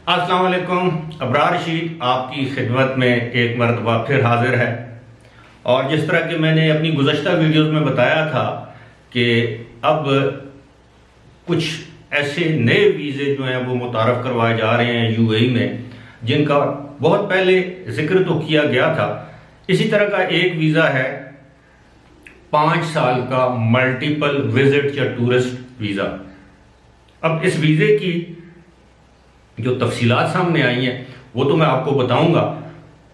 अस्सलाम वालेकुम। अबरार रशीद आपकी खिदमत में एक मरतबा फिर हाजिर है। और जिस तरह के मैंने अपनी गुज़श्ता वीडियोस में बताया था कि अब कुछ ऐसे नए वीज़े जो हैं वो मुतारफ़ करवाए जा रहे हैं यूएई में, जिनका बहुत पहले जिक्र तो किया गया था। इसी तरह का एक वीज़ा है 5 साल का मल्टीपल विजिट या टूरिस्ट वीज़ा। अब इस वीज़े की जो तफसीलात सामने आई हैं वो तो मैं आपको बताऊंगा,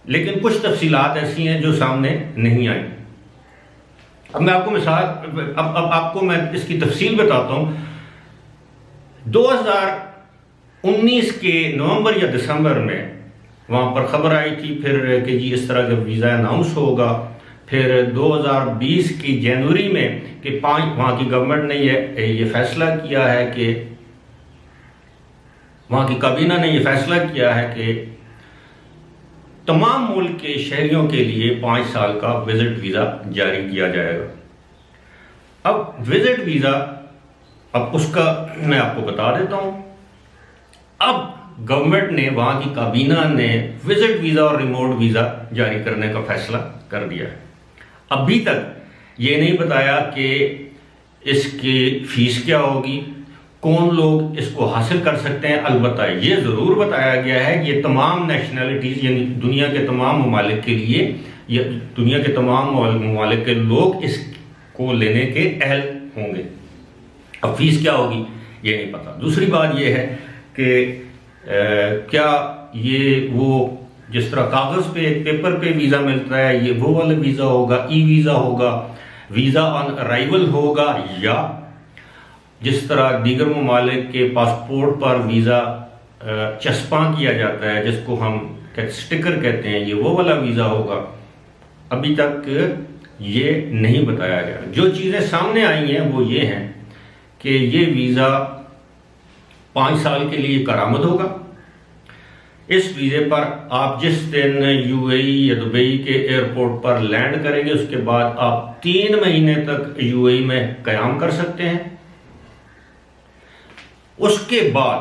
लेकिन कुछ तफसीलात ऐसी हैं जो सामने नहीं आई। अब मैं आपको अब आपको मैं इसकी तफसील बताता हूं। 2019 के नवंबर या दिसंबर में वहां पर खबर आई थी फिर कि जी इस तरह का वीज़ा अनाउंस होगा। फिर 2020 की जनवरी में कि वहां की गवर्नमेंट ने ये फैसला किया है कि वहां की काबीना ने यह फैसला किया है कि तमाम मुल्क के शहरियों के लिए 5 साल का विजिट वीज़ा जारी किया जाएगा। अब विजिट वीज़ा, अब उसका मैं आपको बता देता हूं। अब गवर्नमेंट ने, वहां की काबीना ने विजिट वीज़ा और रिमोट वीज़ा जारी करने का फैसला कर दिया है। अभी तक ये नहीं बताया कि इसकी फीस क्या होगी, कौन लोग इसको हासिल कर सकते हैं। अलबत्ता ये ज़रूर बताया गया है कि ये तमाम नेशनैलिटीज़ यानी दुनिया के तमाम ममालिक के लिए, या दुनिया के तमाम ममालिक के लोग इसको लेने के अहल होंगे। अब फीस क्या होगी ये नहीं पता। दूसरी बात ये है कि क्या ये वो जिस तरह कागज़ पे पेपर पे वीज़ा मिलता है, ये वो वाला वीज़ा होगा, ई वीज़ा होगा, वीज़ा ऑन अराइवल होगा, या जिस तरह दीगर ममालिक के पासपोर्ट पर वीज़ा चस्पा किया जाता है जिसको हम स्टिकर कहते हैं, ये वो वाला वीज़ा होगा। अभी तक ये नहीं बताया गया। जो चीज़ें सामने आई हैं वो ये हैं कि ये वीज़ा 5 साल के लिए करामद होगा। इस वीज़े पर आप जिस दिन यूएई या दुबई के एयरपोर्ट पर लैंड करेंगे उसके बाद आप 3 महीने तक यूएई में क़याम कर सकते हैं। उसके बाद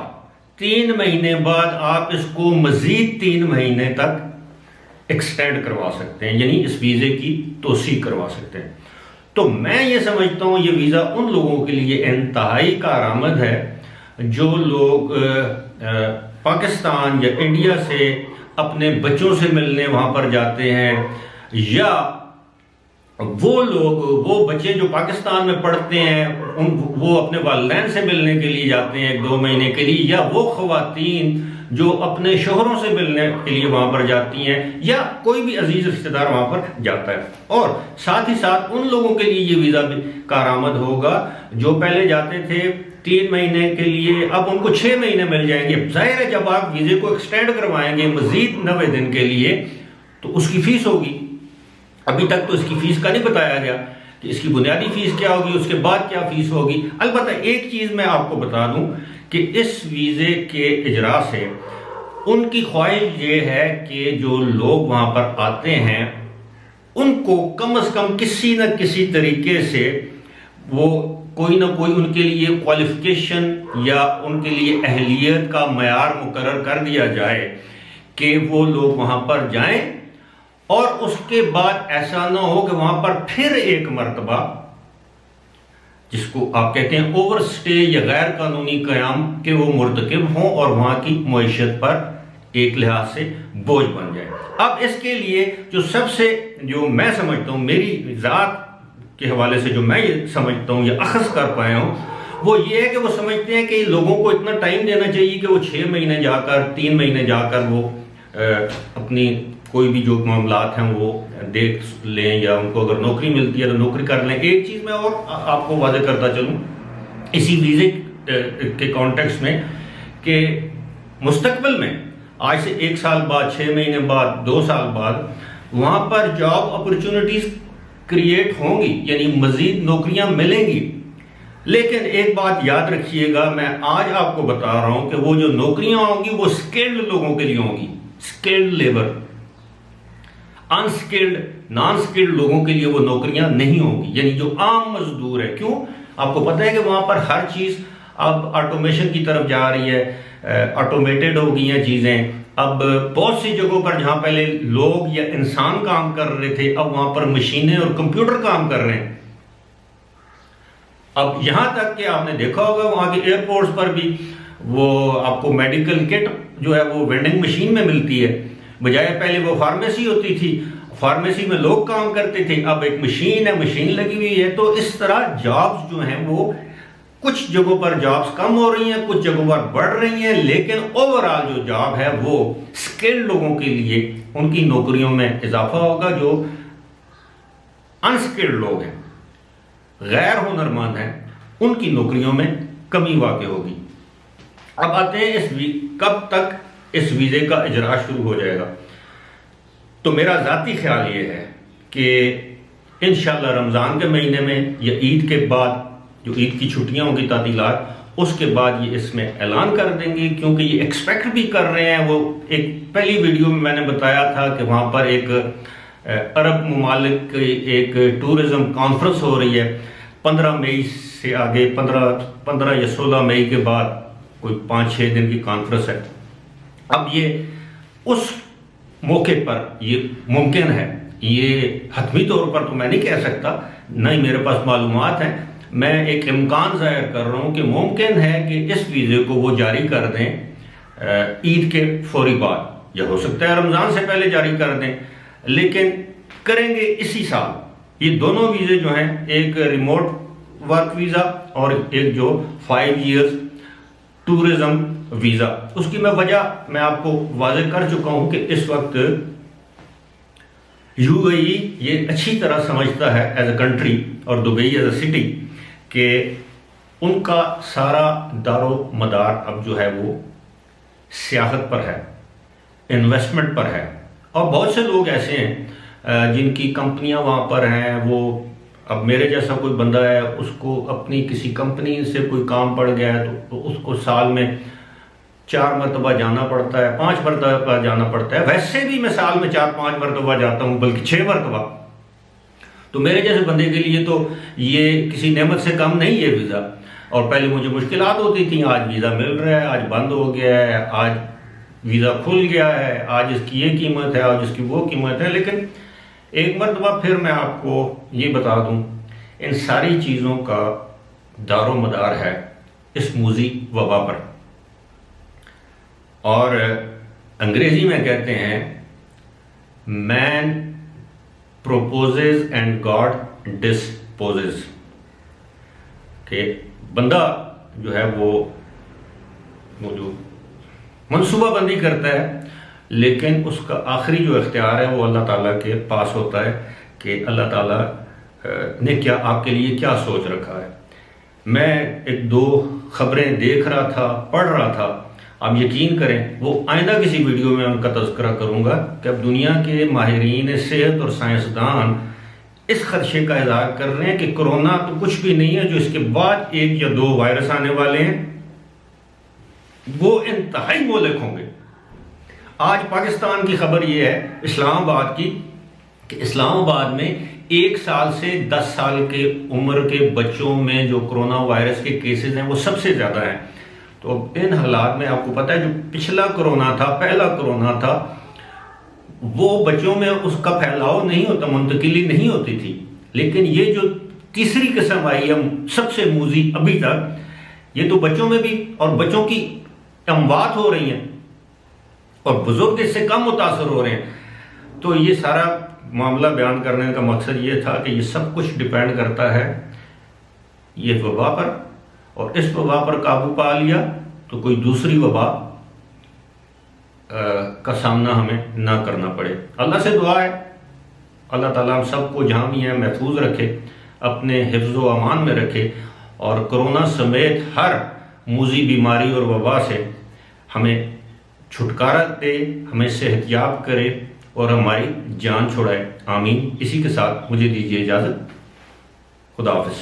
3 महीने बाद आप इसको मजीद 3 महीने तक एक्सटेंड करवा सकते हैं, यानी इस वीज़े की तोसी करवा सकते हैं। तो मैं ये समझता हूँ ये वीज़ा उन लोगों के लिए इंतहाई कारआमद है जो लोग पाकिस्तान या इंडिया से अपने बच्चों से मिलने वहाँ पर जाते हैं, या वो बच्चे जो पाकिस्तान में पढ़ते हैं वो अपने वालिदैन से मिलने के लिए जाते हैं 1-2 महीने के लिए, या वो ख़वातीन जो अपने शोहरों से मिलने के लिए वहाँ पर जाती हैं, या कोई भी अजीज़ रिश्तेदार वहाँ पर जाता है। और साथ ही साथ उन लोगों के लिए ये वीज़ा भी कारआमद होगा जो पहले जाते थे 3 महीने के लिए, अब उनको 6 महीने मिल जाएंगे। जाहिर है जब आप वीज़े को एक्सटेंड करवाएंगे मज़ीद 90 दिन के लिए तो उसकी फ़ीस होगी। अभी तक तो इसकी फ़ीस का नहीं बताया गया कि इसकी बुनियादी फ़ीस क्या होगी, उसके बाद क्या फ़ीस होगी। अलबत्ता एक चीज़ मैं आपको बता दूं कि इस वीज़े के इजरा से उनकी ख्वाहिश ये है कि जो लोग वहाँ पर आते हैं उनको कम से कम किसी न किसी तरीके से वो कोई ना कोई उनके लिए क्वालिफिकेशन या उनके लिए अहलियत का मयार मुकर्रर कर दिया जाए कि वो लोग वहाँ पर जाएं, और उसके बाद ऐसा ना हो कि वहां पर फिर एक मर्तबा, जिसको आप कहते हैं ओवर स्टे या गैर कानूनी क़याम, के वो मुर्तकिब हों और वहां की मईशत पर एक लिहाज से बोझ बन जाए। अब इसके लिए जो मैं समझता हूं, मेरी ज़ात के हवाले से जो मैं ये समझता हूं या अखज़ कर पाया हूं, वो ये है कि वो समझते हैं कि लोगों को इतना टाइम देना चाहिए कि वो 6 महीने जाकर 3 महीने जाकर वो अपनी कोई भी जो मामलात हैं वो देख लें, या उनको अगर नौकरी मिलती है तो नौकरी कर लें। एक चीज़ मैं और आपको वाज़ेह करता चलूँ इसी वीज़े के कॉन्टेक्स्ट में कि मुस्तकबिल में आज से 1 साल बाद, 6 महीने बाद, 2 साल बाद वहाँ पर जॉब अपॉर्चुनिटीज़ क्रिएट होंगी, यानी मज़ीद नौकरियाँ मिलेंगी। लेकिन एक बात याद रखिएगा, मैं आज आपको बता रहा हूँ कि वो जो नौकरियाँ होंगी वो स्किल्ड लोगों के लिए होंगी, skilled labour. Unskilled, non skilled लोगों के लिए वो नौकरियां नहीं होंगी, यानी जो आम मजदूर है। क्यों? आपको पता है कि वहां पर हर चीज अब ऑटोमेशन की तरफ जा रही है, ऑटोमेटेड हो गई हैं चीज़ें। अब बहुत सी जगहों पर जहां पहले लोग या इंसान काम कर रहे थे, अब वहां पर मशीनें और कंप्यूटर काम कर रहे हैं। अब यहां तक कि आपने देखा होगा वहां के एयरपोर्ट्स पर भी वो आपको मेडिकल किट जो है वो वेंडिंग मशीन में मिलती है, बजाय पहले वो फार्मेसी होती थी, फार्मेसी में लोग काम करते थे, अब एक मशीन है, मशीन लगी हुई है। तो इस तरह जॉब्स जो हैं वो कुछ जगहों पर जॉब्स कम हो रही हैं, कुछ जगहों पर बढ़ रही हैं, लेकिन ओवरऑल जो जॉब है वो स्किल्ड लोगों के लिए उनकी नौकरियों में इजाफा होगा। जो अनस्किल्ड लोग हैं, गैर हुनरमंद हैं, उनकी नौकरियों में कमी वाक़ई होगी। अब आते हैं कब तक इस वीज़े का इजरा शुरू हो जाएगा। तो मेरा ज़ाती ख्याल ये है कि इंशाअल्लाह रमज़ान के महीने में या ईद के बाद, जो ईद की छुट्टियां होंगी तातीलात, उसके बाद ये इसमें ऐलान कर देंगे, क्योंकि ये एक्सपेक्ट भी कर रहे हैं। वो एक पहली वीडियो में मैंने बताया था कि वहाँ पर एक अरब ममालिक की एक टूरिज़्म कॉन्फ्रेंस हो रही है 15 मई से आगे, 15 या 16 मई के बाद कोई 5-6 दिन की कॉन्फ्रेंस है। अब ये उस मौके पर ये मुमकिन है, ये हतमी तौर पर तो मैं नहीं कह सकता, न ही मेरे पास मालूमात हैं, मैं एक इम्कान ज़ाहिर कर रहा हूँ कि मुमकिन है कि इस वीज़े को वो जारी कर दें ईद के फौरी बाद, या हो सकता है रमज़ान से पहले जारी कर दें, लेकिन करेंगे इसी साल। ये दोनों वीज़े जो हैं, एक रिमोट वर्क वीज़ा और एक जो 5 ईयर्स टूरिज़्म वीज़ा, उसकी मैं वजह मैं आपको वाज़ेह कर चुका हूँ कि इस वक्त यूएई ये अच्छी तरह समझता है एज अ कंट्री और दुबई एज अ सिटी कि उनका सारा दारो मदार अब जो है वो सियाहत पर है, इन्वेस्टमेंट पर है। और बहुत से लोग ऐसे हैं जिनकी कंपनियां वहाँ पर हैं। वो अब मेरे जैसा कोई बंदा है, उसको अपनी किसी कंपनी से कोई काम पड़ गया है तो उसको साल में 4 मरतबा जाना पड़ता है, 5 मरतबा जाना पड़ता है। वैसे भी मैं साल में 4-5 मरतबा जाता हूँ, बल्कि 6 मरतबा। तो मेरे जैसे बंदे के लिए तो ये किसी नेमत से कम नहीं है वीज़ा। और पहले मुझे मुश्किलात होती थी, आज वीज़ा मिल रहा है, आज बंद हो गया है, आज वीज़ा खुल गया है, आज इसकी ये कीमत है, आज इसकी वो कीमत है। लेकिन एक मरतबा फिर मैं आपको ये बता दूं, इन सारी चीज़ों का दारो मदार है इस मूजी वबा पर। और अंग्रेजी में कहते हैं man proposes and God disposes, कि बंदा जो है वो जो मनसूबाबंदी करता है, लेकिन उसका आखिरी जो इख्तियार है वो अल्लाह ताला के पास होता है कि अल्लाह ताला ने क्या आपके लिए क्या सोच रखा है। मैं 1-2 खबरें देख रहा था, पढ़ रहा था, आप यकीन करें वो आइंदा किसी वीडियो में उनका तज़किरा करूँगा कि अब दुनिया के माहिरीन सेहत और साइंसदान इस खदशे का इज़हार कर रहे हैं कि कोरोना तो कुछ भी नहीं है, जो इसके बाद 1 या 2 वायरस आने वाले हैं वो इंतहाई मोहलिक होंगे। आज पाकिस्तान की खबर यह है इस्लामाबाद की कि इस्लामाबाद में 1 साल से 10 साल के उम्र के बच्चों में जो कोरोना वायरस के केसेस हैं वो सबसे ज़्यादा हैं। तो इन हालात में आपको पता है जो पिछला कोरोना था, पहला कोरोना था, वो बच्चों में उसका फैलाव नहीं होता, मुंतकिली नहीं होती थी। लेकिन ये जो तीसरी किस्म आई है सबसे मूजी अभी तक, ये तो बच्चों में भी, और बच्चों की अमवात हो रही हैं और बुजुर्ग इससे कम मुतासर हो रहे हैं। तो ये सारा मामला बयान करने का मकसद ये था कि ये सब कुछ डिपेंड करता है ये वबा पर, और इस वबा पर काबू पा लिया तो कोई दूसरी वबा का सामना हमें ना करना पड़े। अल्लाह से दुआ है अल्लाह ताला हम सबको जहाँ भी हैं महफूज रखे, अपने हिफ्ज़ व अमान में रखे, और कोरोना समेत हर मूजी बीमारी और वबा से हमें छुटकारा दे, हमें सेहतयाब करे और हमारी जान छुड़ाए। आमीन। इसी के साथ मुझे दीजिए इजाज़त। खुदा हाफ़िज़।